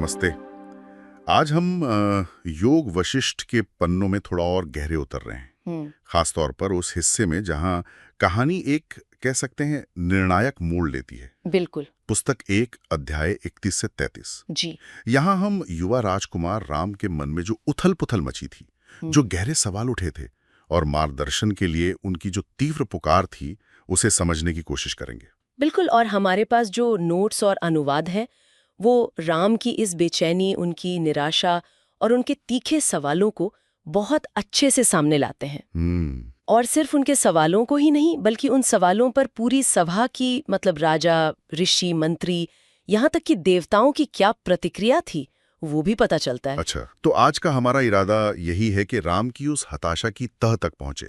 नमस्ते। आज हम योग वशिष्ठ के पन्नों में थोड़ा और गहरे उतर रहे हैं, खास तौर पर उस हिस्से में जहां कहानी एक कह सकते हैं निर्णायक मोड़ लेती है। बिल्कुल। पुस्तक 1 अध्याय 31 से 33। जी। यहाँ हम युवा राजकुमार राम के मन में जो उथल पुथल मची थी, जो गहरे सवाल उठे थे और मार्गदर्शन के लिए उनकी जो तीव्र पुकार थी, उसे समझने की कोशिश करेंगे। बिल्कुल, और हमारे पास जो नोट्स और अनुवाद है वो राम की इस बेचैनी, उनकी निराशा और उनके तीखे सवालों को बहुत अच्छे से सामने लाते हैं। और सिर्फ उनके सवालों को ही नहीं, बल्कि उन सवालों पर पूरी सभा की, मतलब राजा, ऋषि, मंत्री, यहाँ तक कि देवताओं की क्या प्रतिक्रिया थी, वो भी पता चलता है। अच्छा, तो आज का हमारा इरादा यही है कि राम की उस हताशा की तह तक पहुंचे।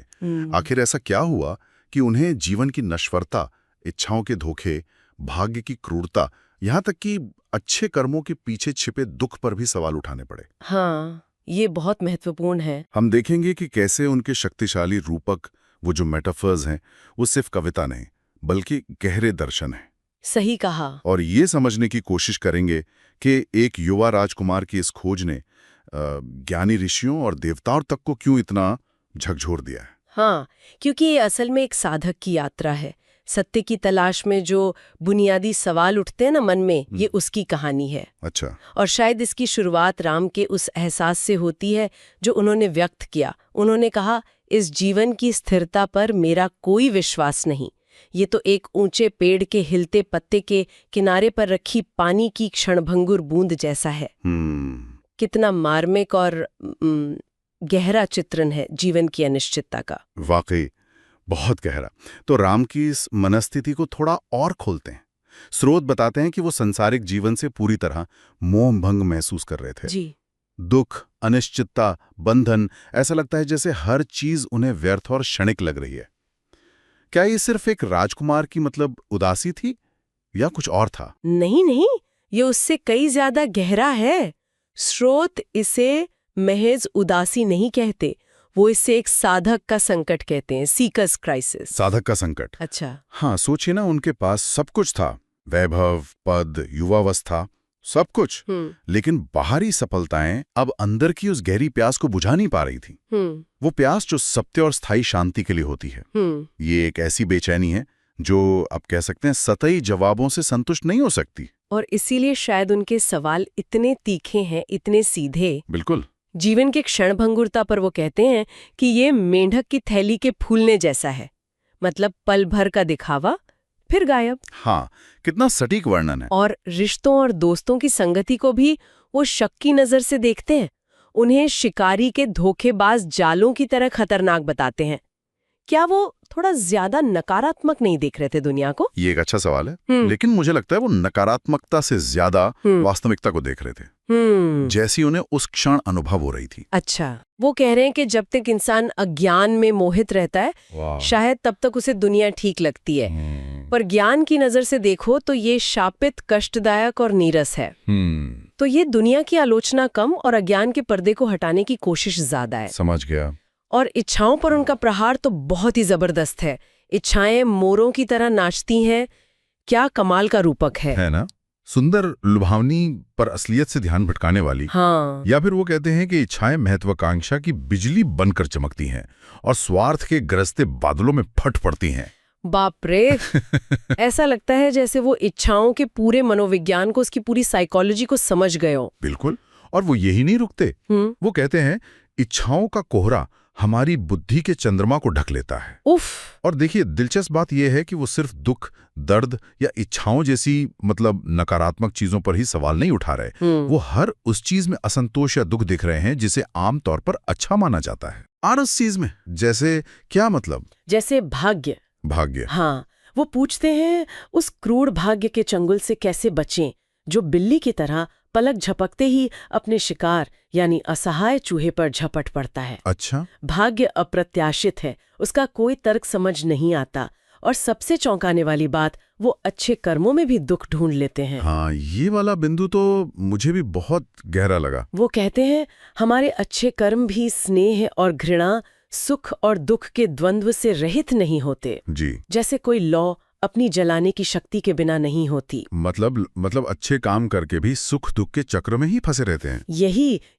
आखिर ऐसा क्या हुआ कि उन्हें जीवन की नश्वरता, इच्छाओं के धोखे, भाग्य की क्रूरता, यहाँ तक कि अच्छे कर्मों के पीछे छिपे दुख पर भी सवाल उठाने पड़े। हाँ, ये बहुत महत्वपूर्ण है। हम देखेंगे कि कैसे उनके शक्तिशाली रूपक, वो जो मेटाफर्स हैं, वो सिर्फ कविता नहीं बल्कि गहरे दर्शन हैं। सही कहा। और ये समझने की कोशिश करेंगे कि एक युवा राजकुमार की इस खोज ने ज्ञानी ऋषियों और देवताओं तक को क्यों इतना झकझोर दिया है। हाँ, क्योंकि ये असल में एक साधक की यात्रा है। सत्य की तलाश में जो बुनियादी सवाल उठते हैं ना मन में, ये उसकी कहानी है। अच्छा। और शायद इसकी शुरुआत राम के उस एहसास से होती है जो उन्होंने व्यक्त किया। उन्होंने कहा, इस जीवन की स्थिरता पर मेरा कोई विश्वास नहीं। ये तो एक ऊंचे पेड़ के हिलते पत्ते के किनारे पर रखी पानी की क्षणभंगुर बूंद जैसा है। कितना मार्मिक और गहरा चित्रण है जीवन की अनिश्चितता का। वाकई बहुत गहरा। तो राम की इस मनस्थिति को थोड़ा और खोलते हैं। स्रोत बताते हैं कि वो संसारिक जीवन से पूरी तरह मोह भंग महसूस कर रहे थे। जी। दुख, अनिश्चितता, बंधन, ऐसा लगता है जैसे हर चीज उन्हें व्यर्थ और क्षणिक लग रही है। क्या ये सिर्फ एक राजकुमार की उदासी थी या कुछ और था? नहीं नहीं, ये उससे कई ज्यादा गहरा है। स्रोत इसे महज उदासी नहीं कहते, वो इसे एक साधक का संकट कहते हैं, सीकर्स क्राइसिस। साधक का संकट। अच्छा। हाँ, सोचिए ना, उनके पास सब कुछ था, वैभव, पद, युवावस्था, सब कुछ। लेकिन बाहरी सफलताएं अब अंदर की उस गहरी प्यास को बुझा नहीं पा रही थी। वो प्यास जो सत्य और स्थायी शांति के लिए होती है। ये एक ऐसी बेचैनी है जो आप कह सकते हैं सतही जवाबों से संतुष्ट नहीं हो सकती। और इसीलिए शायद उनके सवाल इतने तीखे हैं, इतने सीधे। बिल्कुल। जीवन के क्षणभंगुरता पर वो कहते हैं कि ये मेंढक की थैली के फूलने जैसा है, मतलब पल भर का दिखावा फिर गायब। हाँ, कितना सटीक वर्णन है। और रिश्तों और दोस्तों की संगति को भी वो शक की नजर से देखते हैं, उन्हें शिकारी के धोखेबाज जालों की तरह खतरनाक बताते हैं। क्या वो थोड़ा ज्यादा नकारात्मक नहीं देख रहे थे दुनिया को? ये एक अच्छा सवाल है, लेकिन मुझे लगता है वो नकारात्मकता से ज्यादा वास्तविकता को देख रहे थे, जैसी उन्हें उस क्षण अनुभव हो रही थी। अच्छा, वो कह रहे हैं कि जब तक इंसान अज्ञान में मोहित रहता है, शायद तब तक उसे दुनिया ठीक लगती है, पर ज्ञान की नजर से देखो तो ये शापित, कष्टदायक और नीरस है। तो ये दुनिया की आलोचना कम और अज्ञान के पर्दे को हटाने की कोशिश ज्यादा है। समझ गया। और इच्छाओं पर उनका प्रहार तो बहुत ही जबरदस्त है। इच्छाएं मोरों की तरह नाचती हैं। क्या कमाल का रूपक है ना? सुंदर, लुभावनी, पर असलियत से ध्यान भटकाने वाली। हाँ। या फिर वो कहते हैं कि इच्छाएं महत्वाकांक्षा की बिजली बनकर चमकती हैं और स्वार्थ के गरजते बादलों में फट पड़ती हैं। बाप रे। ऐसा लगता है जैसे वो इच्छाओं के पूरे मनोविज्ञान को, उसकी पूरी साइकोलॉजी को समझ गए हो। बिल्कुल। और वो यही नहीं रुकते। वो कहते हैं इच्छाओं का कोहरा हमारी बुद्धि के चंद्रमा को ढक लेता है। उफ। और देखिए, दिलचस्प बात यह है कि वो सिर्फ दुख, दर्द या इच्छाओं जैसी नकारात्मक चीजों पर ही सवाल नहीं उठा रहे। वो हर उस चीज में असंतोष या दुख दिख रहे हैं जिसे आमतौर पर अच्छा माना जाता है। और उस चीज में जैसे क्या? जैसे भाग्य। भाग्य। हाँ, वो पूछते हैं उस क्रूर भाग्य के चंगुल से कैसे बचें, जो बिल्ली की तरह पलक झपकते ही अपने शिकार यानी असहाय चूहे पर झपट पड़ता है। अच्छा। भाग्य अप्रत्याशित है, उसका कोई तर्क समझ नहीं आता, और सबसे चौंकाने वाली बात, वो अच्छे कर्मों में भी दुख ढूंढ लेते हैं। हाँ, ये वाला बिंदु तो मुझे भी बहुत गहरा लगा। वो कहते हैं हमारे अच्छे कर्म भी स्नेह और घृणा, सुख और दुख के द्वंद्व से रहित नहीं होते। जी। जैसे कोई लौ अपनी जलाने की शक्ति के बिना नहीं होती। मतलब अच्छे काम करके भी सुख दुख के चक्र में ही फंसे रहते हैं।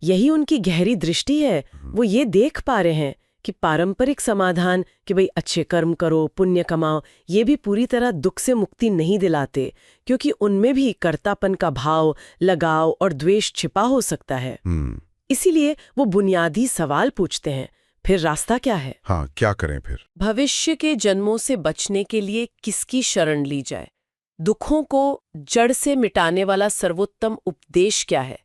यही उनकी गहरी दृष्टि है। वो ये देख पा रहे हैं कि पारंपरिक समाधान कि भाई अच्छे कर्म करो, पुण्य कमाओ, ये भी पूरी तरह दुख से मुक्ति नहीं दिलाते, क्योंकि उनमें भी कर्तापन का भाव, लगाव और द्वेष छिपा हो सकता है। इसीलिए वो बुनियादी सवाल पूछते हैं, फिर रास्ता क्या है? हाँ, क्या करें फिर? भविष्य के जन्मों से बचने के लिए किसकी शरण ली जाए? दुखों को जड़ से मिटाने वाला सर्वोत्तम उपदेश क्या है?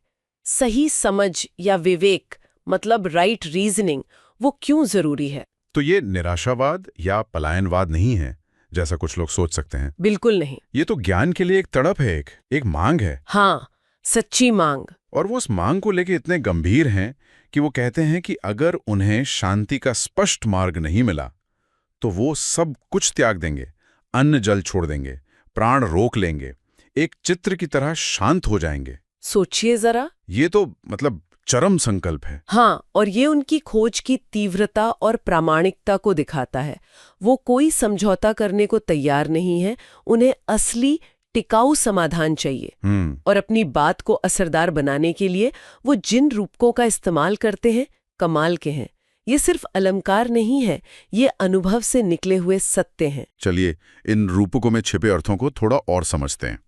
सही समझ या विवेक, मतलब राइट रीजनिंग, वो क्यों जरूरी है? तो ये निराशावाद या पलायनवाद नहीं है जैसा कुछ लोग सोच सकते हैं। बिल्कुल नहीं। ये तो ज्ञान के लिए एक तड़प है, एक मांग है। हाँ, सच्ची मांग। और वो उस मांग को लेके इतने गंभीर हैं कि वो कहते हैं कि अगर उन्हें शांति का स्पष्ट मार्ग नहीं मिला तो वो सब कुछ त्याग देंगे, अन्न जल छोड़ देंगे, प्राण रोक लेंगे, एक चित्र की तरह शांत हो जाएंगे। सोचिए जरा। ये तो मतलब चरम संकल्प है। हाँ, और ये उनकी खोज की तीव्रता और प्रामाणिकता को दिखाता है। वो कोई समझौता करने को तैयार नहीं है, उन्हें असली टिकाऊ समाधान चाहिए। और अपनी बात को असरदार बनाने के लिए वो जिन रूपकों का इस्तेमाल करते हैं, कमाल के हैं। ये सिर्फ अलंकार नहीं है, ये अनुभव से निकले हुए सत्य हैं। चलिए इन रूपकों में छिपे अर्थों को थोड़ा और समझते हैं।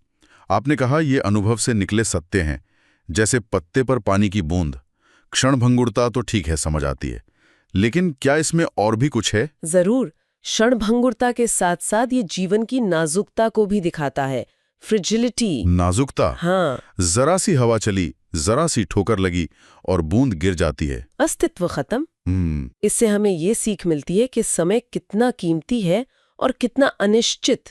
आपने कहा ये अनुभव से निकले सत्य हैं, जैसे पत्ते पर पानी की बूंद। क्षणभंगुरता तो ठीक है, समझ आती है, लेकिन क्या इसमें और भी कुछ है? जरूर। क्षणभंगुरता के साथ साथ ये जीवन की नाजुकता को भी दिखाता है। फ्रिजिलिटी। नाजुकता? हाँ। जरा सी हवा चली, जरा सी ठोकर लगी और बूंद गिर जाती है, अस्तित्व खत्म। इससे हमें ये सीख मिलती है कि समय कितना कीमती है और कितना अनिश्चित।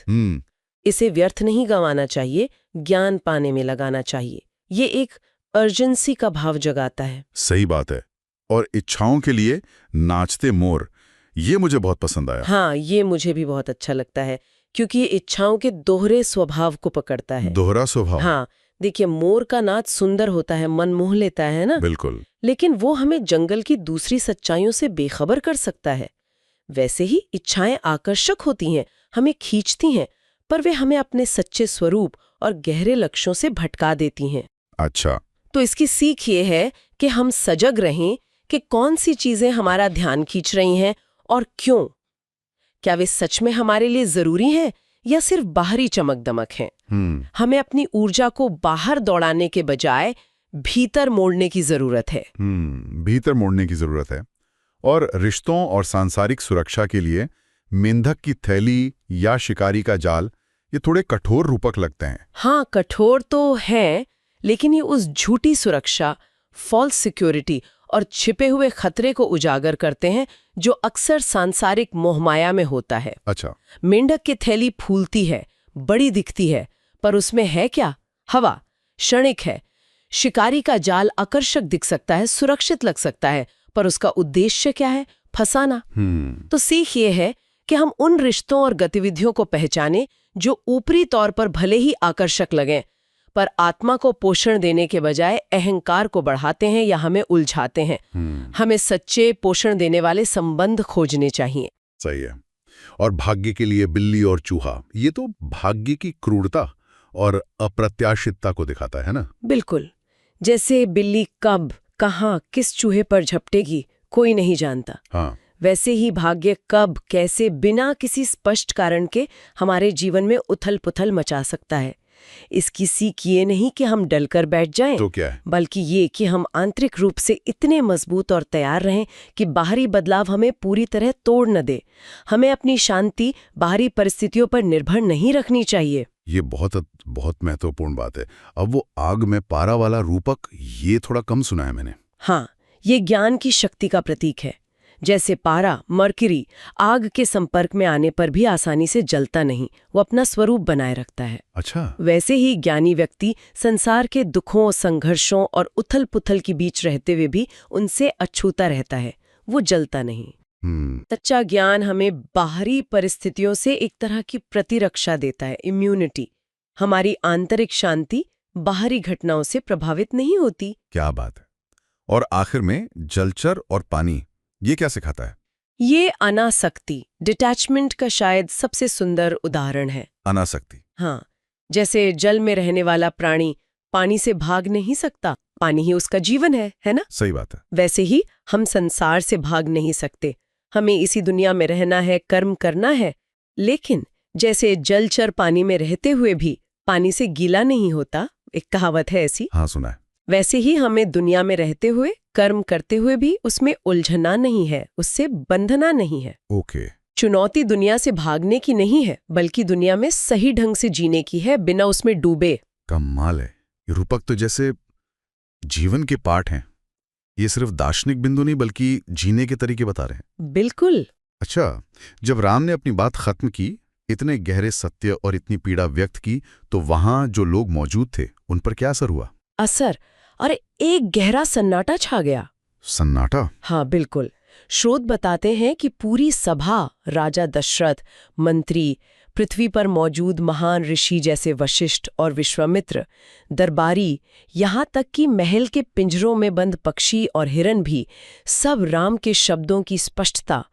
इसे व्यर्थ नहीं गंवाना चाहिए, ज्ञान पाने में लगाना चाहिए। ये एक अर्जेंसी का भाव जगाता है। सही बात है। और इच्छाओं के लिए नाचते मोर, ये मुझे बहुत पसंद आया। हाँ, ये मुझे भी बहुत अच्छा लगता है, क्योंकि ये इच्छाओं के दोहरे स्वभाव को पकड़ता है। दोहरा स्वभाव? हाँ, देखिए मोर का नाच सुंदर होता है, मन मोह लेता है ना। बिल्कुल। लेकिन वो हमें जंगल की दूसरी सच्चाइयों से बेखबर कर सकता है। वैसे ही इच्छाएं आकर्षक होती हैं, हमें खींचती हैं, पर वे हमें अपने सच्चे स्वरूप और गहरे लक्ष्यों से भटका देती हैं। अच्छा। तो इसकी सीख ये है कि हम सजग रहें कि कौन सी चीजें हमारा ध्यान खींच रही हैं और क्यों। क्या वे सच में हमारे लिए जरूरी हैं या सिर्फ बाहरी चमक दमक हैं? हमें अपनी ऊर्जा को बाहर दौड़ाने के बजाय भीतर मोड़ने की जरूरत है। भीतर मोड़ने की जरूरत है। और रिश्तों और सांसारिक सुरक्षा के लिए मेंढक की थैली या शिकारी का जाल, ये थोड़े कठोर रूपक लगते हैं। हाँ, कठोर तो है, लेकिन ये उस झूठी सुरक्षा, फॉल्स सिक्योरिटी और छिपे हुए खतरे को उजागर करते हैं जो अक्सर सांसारिक मोहमाया में होता है। अच्छा। मेंढक की थैली फूलती है, बड़ी दिखती है, पर उसमें है क्या? हवा, क्षणिक है। शिकारी का जाल आकर्षक दिख सकता है, सुरक्षित लग सकता है, पर उसका उद्देश्य क्या है? फंसाना। तो सीख ये है कि हम उन रिश्तों और गतिविधियों को पहचानें जो ऊपरी तौर पर भले ही आकर्षक लगें, पर आत्मा को पोषण देने के बजाय अहंकार को बढ़ाते हैं या हमें उलझाते हैं। हमें सच्चे पोषण देने वाले संबंध खोजने चाहिए। सही है। और भाग्य के लिए बिल्ली और चूहा, ये तो भाग्य की क्रूरता और अप्रत्याशितता को दिखाता है ना? बिल्कुल। जैसे बिल्ली कब, कहाँ, किस चूहे पर झपटेगी, कोई नहीं जानता। हाँ। वैसे ही भाग्य कब, कैसे, बिना किसी स्पष्ट कारण के हमारे जीवन में उथल-पुथल मचा सकता है। इसकी सीख ये नहीं कि हम डलकर बैठ जाएं, तो क्या है? बल्कि ये कि हम आंतरिक रूप से इतने मजबूत और तैयार रहें कि बाहरी बदलाव हमें पूरी तरह तोड़ न दे। हमें अपनी शांति बाहरी परिस्थितियों पर निर्भर नहीं रखनी चाहिए। ये बहुत महत्वपूर्ण बात है। अब वो आग में पारा वाला रूपक, ये थोड़ा कम सुना है मैंने। हाँ, ये ज्ञान की शक्ति का प्रतीक है। जैसे पारा, मरकरी, आग के संपर्क में आने पर भी आसानी से जलता नहीं, वो अपना स्वरूप बनाए रखता है। अच्छा। वैसे ही ज्ञानी व्यक्ति संसार के दुखों, संघर्षों और उथल-पुथल के बीच रहते हुए भी उनसे अछूता रहता है, वो जलता नहीं। सच्चा ज्ञान हमें बाहरी परिस्थितियों से एक तरह की प्रतिरक्षा देता है, इम्यूनिटी। हमारी आंतरिक शांति बाहरी घटनाओं से प्रभावित नहीं होती। क्या बात है। और आखिर में जलचर और पानी, ये क्या सिखाता है? ये अनासक्ति, डिटैचमेंट का शायद सबसे सुंदर उदाहरण है। अनासक्ति। हाँ, जैसे जल में रहने वाला प्राणी पानी से भाग नहीं सकता, पानी ही उसका जीवन है ना? सही बात है। वैसे ही हम संसार से भाग नहीं सकते। हमें इसी दुनिया में रहना है, कर्म करना है, लेकिन जैसे जलचर पानी में रहते हुए भी पानी से गीला नहीं होता, एक कहावत है ऐसी। हाँ, सुना है। वैसे ही हमें दुनिया में रहते हुए, कर्म करते हुए भी उसमें उलझना नहीं है, उससे बंधना नहीं है। ओके। चुनौती दुनिया से भागने की नहीं है, बल्कि दुनिया में सही ढंग से जीने की है, बिना उसमें डूबे। कमाल है। ये रूपक तो जैसे जीवन के पाठ हैं। ये सिर्फ दार्शनिक बिंदु नहीं बल्कि जीने के तरीके बता रहे हैं। बिल्कुल। अच्छा, जब राम ने अपनी बात खत्म की, इतने गहरे सत्य और इतनी पीड़ा व्यक्त की, तो वहां जो लोग मौजूद थे उन पर क्या असर हुआ? असर? अरे, एक गहरा सन्नाटा छा गया। सन्नाटा? हाँ, बिल्कुल। स्रोत बताते हैं कि पूरी सभा, राजा दशरथ, मंत्री, पृथ्वी पर मौजूद महान ऋषि जैसे वशिष्ठ और विश्वामित्र, दरबारी, यहाँ तक कि महल के पिंजरों में बंद पक्षी और हिरन भी, सब राम के शब्दों की स्पष्टता,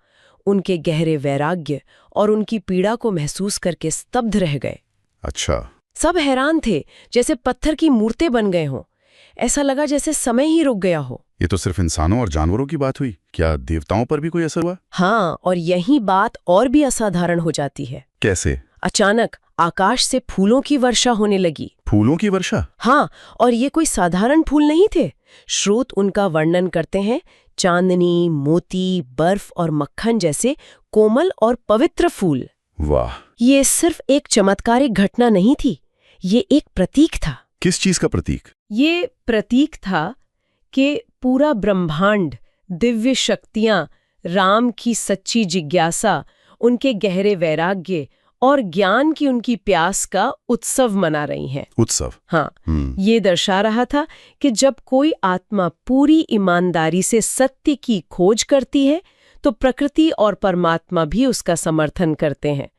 उनके गहरे वैराग्य और उनकी पीड़ा को महसूस करके स्तब्ध रह गए। अच्छा। सब हैरान थे, जैसे पत्थर की मूर्तें बन गए हों। ऐसा लगा जैसे समय ही रुक गया हो। ये तो सिर्फ इंसानों और जानवरों की बात हुई, क्या देवताओं पर भी कोई असर हुआ? हाँ, और यही बात और भी असाधारण हो जाती है। कैसे? अचानक आकाश से फूलों की वर्षा होने लगी। फूलों की वर्षा? हाँ, और ये कोई साधारण फूल नहीं थे। स्रोत उनका वर्णन करते हैं चांदनी, मोती, बर्फ और मक्खन जैसे कोमल और पवित्र फूल। वाह! ये सिर्फ एक चमत्कारिक घटना नहीं थी, ये एक प्रतीक था। किस चीज का प्रतीक? ये प्रतीक था कि पूरा ब्रह्मांड, दिव्य शक्तियां, राम की सच्ची जिज्ञासा, उनके गहरे वैराग्य और ज्ञान की उनकी प्यास का उत्सव मना रही हैं। उत्सव? हाँ, ये दर्शा रहा था कि जब कोई आत्मा पूरी ईमानदारी से सत्य की खोज करती है, तो प्रकृति और परमात्मा भी उसका समर्थन करते हैं।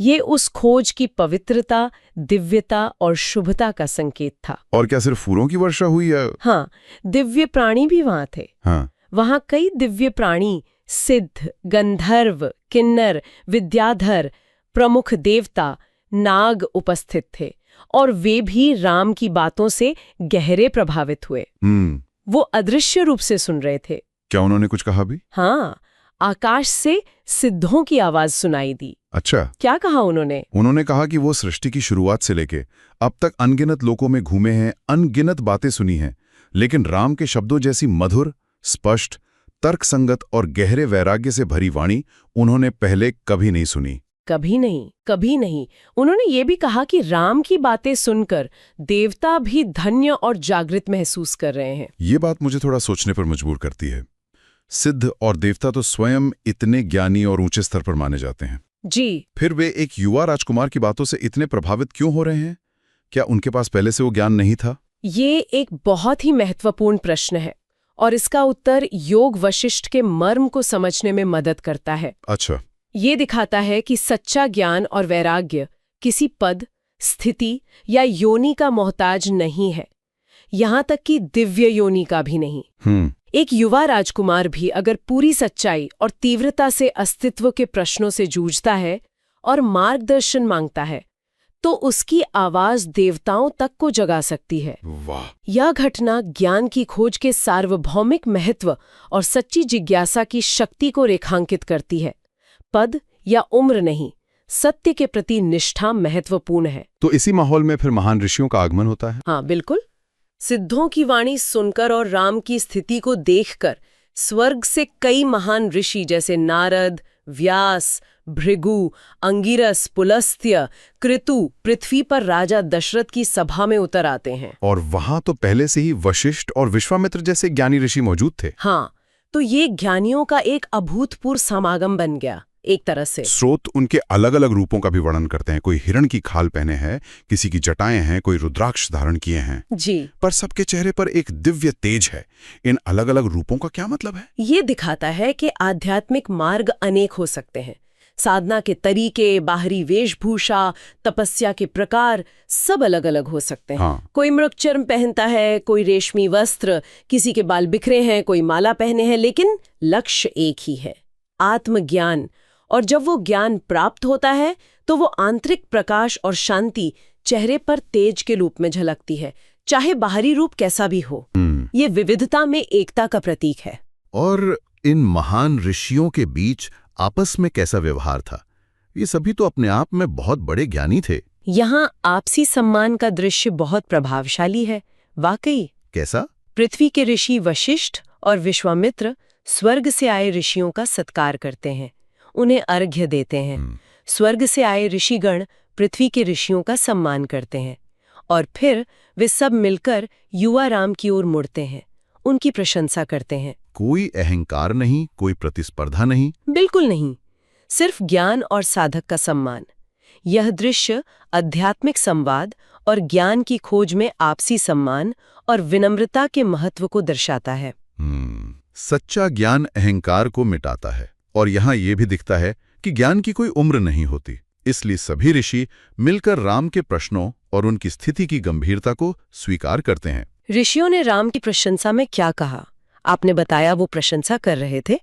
ये उस खोज की पवित्रता, दिव्यता और शुभता का संकेत था। और क्या सिर्फ फूलों की वर्षा हुई है? हाँ, दिव्य प्राणी भी वहां थे। हाँ। वहां कई दिव्य प्राणी, सिद्ध, गंधर्व, किन्नर, विद्याधर, प्रमुख देवता, नाग उपस्थित थे, और वे भी राम की बातों से गहरे प्रभावित हुए। वो अदृश्य रूप से सुन रहे थे। क्या उन्होंने कुछ कहा भी? हाँ, आकाश से सिद्धों की आवाज सुनाई दी। अच्छा। क्या कहा उन्होंने? उन्होंने कहा कि वो सृष्टि की शुरुआत से लेके अब तक अनगिनत लोकों में घूमे हैं, अनगिनत बातें सुनी हैं, लेकिन राम के शब्दों जैसी मधुर, स्पष्ट, तर्कसंगत और गहरे वैराग्य से भरी वाणी उन्होंने पहले कभी नहीं सुनी। कभी नहीं, कभी नहीं। उन्होंने ये भी कहा कि राम की बातें सुनकर देवता भी धन्य और जागृत महसूस कर रहे हैं। ये बात मुझे थोड़ा सोचने पर मजबूर करती है। सिद्ध और देवता तो स्वयं इतने ज्ञानी और ऊंचे स्तर पर माने जाते हैं जी, फिर वे एक युवा राजकुमार की बातों से इतने प्रभावित क्यों हो रहे हैं? क्या उनके पास पहले से वो ज्ञान नहीं था? ये एक बहुत ही महत्वपूर्ण प्रश्न है, और इसका उत्तर योग वशिष्ठ के मर्म को समझने में मदद करता है। अच्छा। ये दिखाता है कि सच्चा ज्ञान और वैराग्य किसी पद, स्थिति या योनि का मोहताज नहीं है, यहाँ तक कि दिव्य योनि का भी नहीं। एक युवा राजकुमार भी अगर पूरी सच्चाई और तीव्रता से अस्तित्व के प्रश्नों से जूझता है और मार्गदर्शन मांगता है, तो उसकी आवाज देवताओं तक को जगा सकती है। वाह! यह घटना ज्ञान की खोज के सार्वभौमिक महत्व और सच्ची जिज्ञासा की शक्ति को रेखांकित करती है। पद या उम्र नहीं, सत्य के प्रति निष्ठा महत्वपूर्ण है। तो इसी माहौल में फिर महान ऋषियों का आगमन होता है? हाँ, बिल्कुल। सिद्धों की वाणी सुनकर और राम की स्थिति को देखकर स्वर्ग से कई महान ऋषि जैसे नारद, व्यास, भृगु, अंगिरस, पुलस्त्य, कृतु पृथ्वी पर राजा दशरथ की सभा में उतर आते हैं। और वहां तो पहले से ही वशिष्ठ और विश्वामित्र जैसे ज्ञानी ऋषि मौजूद थे। हाँ, तो ये ज्ञानियों का एक अभूतपूर्व समागम बन गया एक तरह से। स्रोत उनके अलग अलग रूपों का भी वर्णन करते हैं। कोई हिरण की खाल पहने हैं, किसी की जटाएं हैं, कोई रुद्राक्ष धारण किए हैं जी, पर सबके चेहरे पर एक दिव्य तेज है। इन अलग अलग रूपों का क्या मतलब है? ये दिखाता है कि आध्यात्मिक मार्ग अनेक हो सकते हैं। साधना के तरीके, बाहरी वेशभूषा, तपस्या के प्रकार सब अलग अलग हो सकते हैं। हाँ। कोई मृगचर्म पहनता है, कोई रेशमी वस्त्र, किसी के बाल बिखरे हैं, कोई माला पहने हैं, लेकिन लक्ष्य एक ही है, आत्मज्ञान। और जब वो ज्ञान प्राप्त होता है तो वो आंतरिक प्रकाश और शांति चेहरे पर तेज के रूप में झलकती है, चाहे बाहरी रूप कैसा भी हो। ये विविधता में एकता का प्रतीक है। और इन महान ऋषियों के बीच आपस में कैसा व्यवहार था? ये सभी तो अपने आप में बहुत बड़े ज्ञानी थे। यहाँ आपसी सम्मान का दृश्य बहुत प्रभावशाली है। वाकई। कैसा? पृथ्वी के ऋषि वशिष्ठ और विश्वामित्र स्वर्ग से आए ऋषियों का सत्कार करते हैं, उन्हें अर्घ्य देते हैं। स्वर्ग से आए ऋषिगण पृथ्वी के ऋषियों का सम्मान करते हैं और फिर वे सब मिलकर युवा राम की ओर मुड़ते हैं, उनकी प्रशंसा करते हैं। कोई अहंकार नहीं, कोई प्रतिस्पर्धा नहीं। बिल्कुल नहीं, सिर्फ ज्ञान और साधक का सम्मान। यह दृश्य आध्यात्मिक संवाद और ज्ञान की खोज में आपसी सम्मान और विनम्रता के महत्व को दर्शाता है। सच्चा ज्ञान अहंकार को मिटाता है। और यहाँ ये भी दिखता है कि ज्ञान की कोई उम्र नहीं होती, इसलिए सभी ऋषि मिलकर राम के प्रश्नों और उनकी स्थिति की गंभीरता को स्वीकार करते हैं। ऋषियों ने राम की प्रशंसा में क्या कहा? आपने बताया वो प्रशंसा कर रहे थे।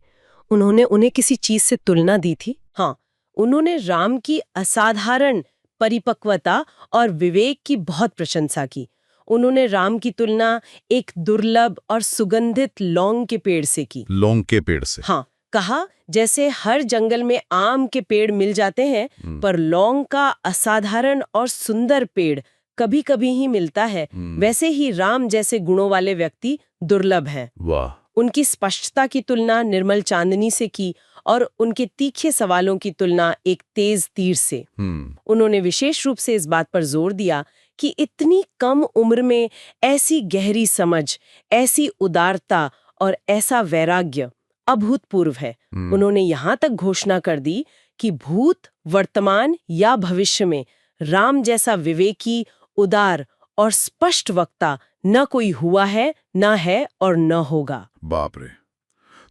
उन्होंने उन्हें किसी चीज से तुलना दी थी? हाँ, उन्होंने राम की असाधारण परिपक्वता और विवेक की बहुत प्रशंसा की। उन्होंने राम की तुलना एक दुर्लभ और सुगंधित लौंग के पेड़ से की। लौंग के पेड़ से? हाँ, कहा जैसे हर जंगल में आम के पेड़ मिल जाते हैं, पर लौंग का असाधारण और सुंदर पेड़ कभी कभी ही मिलता है, वैसे ही राम जैसे गुणों वाले व्यक्ति दुर्लभ हैं। वाह! उनकी स्पष्टता की तुलना निर्मल चांदनी से की और उनके तीखे सवालों की तुलना एक तेज तीर से। उन्होंने विशेष रूप से इस बात पर जोर दिया कि इतनी कम उम्र में ऐसी गहरी समझ, ऐसी उदारता और ऐसा वैराग्य अभूतपूर्व है। उन्होंने यहाँ तक घोषणा कर दी कि भूत, वर्तमान या भविष्य में राम जैसा विवेकी, उदार और स्पष्ट वक्ता न कोई हुआ है, न है और न होगा। बाप रे!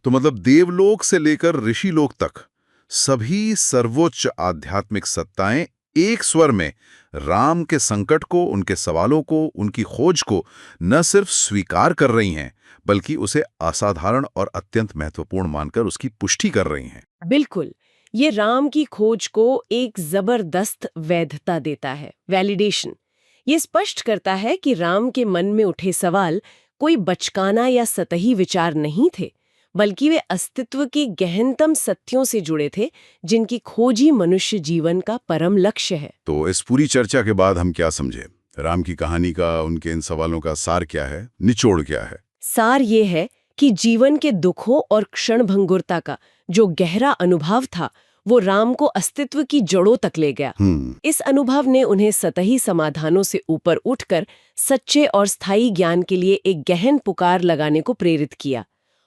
तो मतलब देवलोक से लेकर ऋषि लोक तक सभी सर्वोच्च आध्यात्मिक सत्ताएं एक स्वर में राम के संकट को, उनके सवालों को, उनकी खोज को न सिर्फ स्वीकार कर रही हैं, बल्कि उसे असाधारण और अत्यंत महत्वपूर्ण मानकर उसकी पुष्टि कर रही हैं। बिल्कुल, ये राम की खोज को एक जबरदस्त वैधता देता है, वैलिडेशन। ये स्पष्ट करता है कि राम के मन में उठे सवाल कोई बचकाना या सतही विचार नहीं थे, बल्कि वे अस्तित्व के गहनतम सत्यों से जुड़े थे, जिनकी खोज ही मनुष्य जीवन का परम लक्ष्य है। तो इस पूरी चर्चा के बाद हम क्या समझे? राम की कहानी का, उनके इन सवालों का सार क्या है, निचोड़ क्या है? सार ये है कि जीवन के दुखों और क्षणभंगुरता का जो गहरा अनुभव था, वो राम को अस्तित्व की जड़ों तक ले गया। इस अनुभव ने उन्हें सतही समाधानों से ऊपर उठकर सच्चे और स्थायी ज्ञान के लिए एक गहन पुकार लगाने को प्रेरित किया।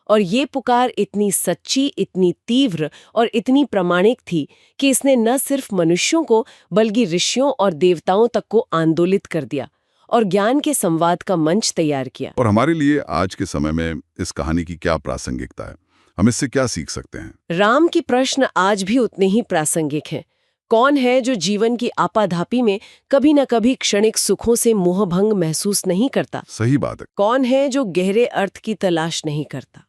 और ये पुकार इतनी सच्ची, इतनी तीव्र और इतनी प्रामाणिक थी कि इसने न सिर्फ मनुष्यों को बल्कि ऋषियों और देवताओं तक को आंदोलित कर दिया और ज्ञान के संवाद का मंच तैयार किया। और हमारे लिए आज के समय में इस कहानी की क्या प्रासंगिकता है? हम इससे क्या सीख सकते हैं? राम की प्रश्न आज भी उतने ही प्रासंगिक हैं। कौन है जो जीवन की आपाधापी में कभी न कभी क्षणिक सुखों से मोहभंग महसूस नहीं करता? सही बात है। कौन है जो गहरे अर्थ की तलाश नहीं करता?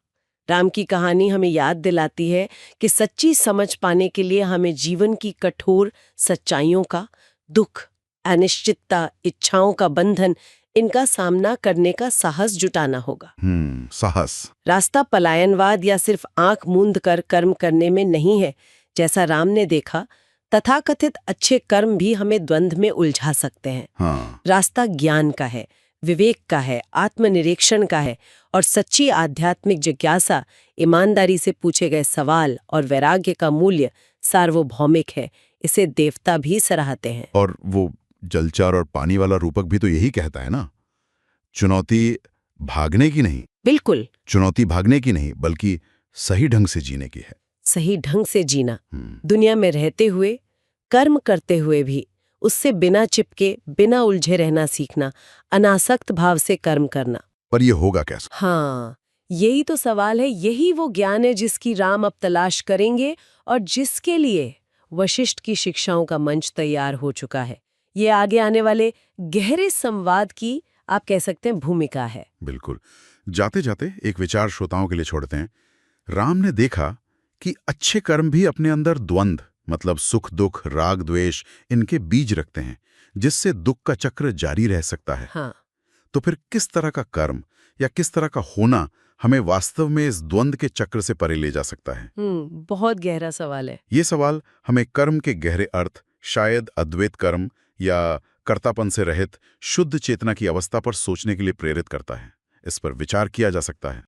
राम की कहानी हमें याद दिलाती है कि सच्ची समझ पाने के लिए हमें जीवन की कठोर सच्चाइयों का, दुख, अनिश्चितता, इच्छाओं का बंधन, इनका सामना करने का साहस जुटाना होगा। साहस। रास्ता पलायनवाद या सिर्फ आंख मूंद कर कर्म करने में नहीं है। जैसा राम ने देखा, तथाकथित अच्छे कर्म भी हमें द्वंद्व में उलझा सकते हैं। रास्ता ज्ञान का है, विवेक का है, आत्मनिरीक्षण का है और सच्ची आध्यात्मिक जिज्ञासा, ईमानदारी से पूछे गए सवाल और वैराग्य का मूल्य सार्वभौमिक है। इसे देवता भी सराहते हैं। और वो जलचर और पानी वाला रूपक भी तो यही कहता है ना, चुनौती भागने की नहीं। बिल्कुल, चुनौती भागने की नहीं, बल्कि सही ढंग से जीने की है। सही ढंग से जीना, दुनिया में रहते हुए, कर्म करते हुए भी उससे बिना चिपके, बिना उलझे रहना सीखना, अनासक्त भाव से कर्म करना। पर ये होगा कैसे? हाँ, यही तो सवाल है। यही वो ज्ञान है जिसकी राम अब तलाश करेंगे और जिसके लिए वशिष्ठ की शिक्षाओं का मंच तैयार हो चुका है। ये आगे आने वाले गहरे संवाद की, आप कह सकते हैं, भूमिका है। बिल्कुल। जाते जाते एक विचार श्रोताओं के लिए छोड़ते हैं। राम ने देखा कि अच्छे कर्म भी अपने अंदर द्वंद्व, मतलब सुख दुख, राग द्वेष, इनके बीज रखते हैं, जिससे दुख का चक्र जारी रह सकता है। हाँ। तो फिर किस तरह का कर्म या किस तरह का होना हमें वास्तव में इस द्वंद्व के चक्र से परे ले जा सकता है? बहुत गहरा सवाल है। ये सवाल हमें कर्म के गहरे अर्थ, शायद अद्वैत कर्म या कर्तापन से रहित शुद्ध चेतना की अवस्था पर सोचने के लिए प्रेरित करता है। इस पर विचार किया जा सकता है।